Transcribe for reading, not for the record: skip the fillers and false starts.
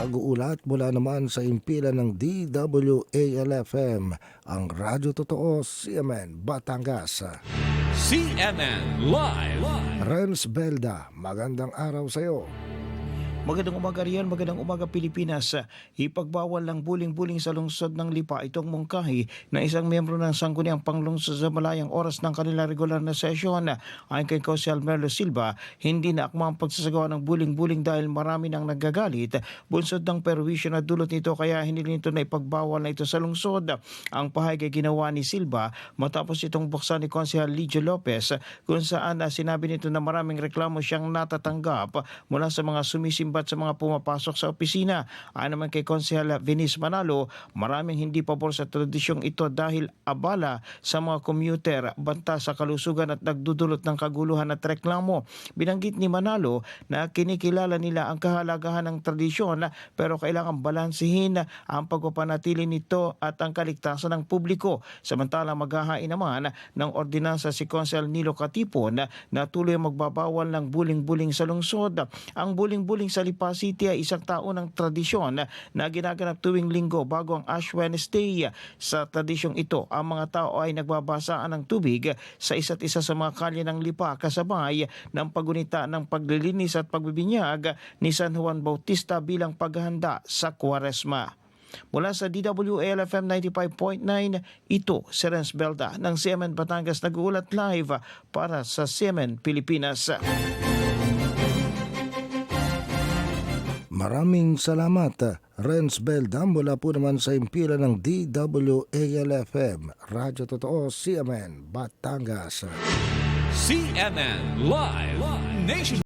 Nag-uulat mula naman sa impilan ng DWALFM, ang Radyo Totoo, CMN, Batangas. CNN Live. Renz Belda, magandang araw sa iyo. Magandang umaga riyan, magandang umaga Pilipinas. Ipagbawal ng buling-buling sa lungsod ng Lipa itong mungkahi na isang miyembro ng sangguniang panglungsod sa malayang oras ng kanilang regular na sesyon. Ayon kay Consul Merlo Silva, hindi na akma ang pagsasagawa ng buling-buling dahil marami nang nagagalit. Bunsod ng perwisyo na dulot nito kaya hinili nito na ipagbawal na ito sa lungsod. Ang pahayag ay ginawa ni Silva matapos itong buksan ni Consul Lijo Lopez kung saan sinabi nito na maraming reklamo siyang natatanggap mula sa mga sumisimba sa mga pumapasok sa opisina. Ayon naman kay Konsehal Venice Manalo, maraming hindi pabor sa tradisyong ito dahil abala sa mga commuter, banta sa kalusugan at nagdudulot ng kaguluhan at reklamo. Binanggit ni Manalo na kinikilala nila ang kahalagahan ng tradisyon pero kailangan balansihin ang pagpapanatili nito at ang kaligtasan ng publiko. Samantala maghahain naman ng ordinansa si Konsehal Nilo Katipon na tuloy magbabawal ng buling-buling sa lungsod. Ang buling-buling sa Lipa City ay isang taon ng tradisyon na ginaganap tuwing linggo bago ang Ash Wednesday. Sa tradisyong ito, ang mga tao ay nagbabasaan ng tubig sa isa't isa sa mga kalye ng Lipa kasabay ng pagunita ng paglilinis at pagbibinyag ni San Juan Bautista bilang paghahanda sa Kwaresma. Mula sa DWALFM 95.9, ito si Renz Belda ng CMN Batangas nag-uulat live para sa CMN Pilipinas. Maraming salamat, Renz Belda, mula po naman sa impilan ng DWALFM, Radyo Totoo, CMN, Batangas. CNN Live. Nation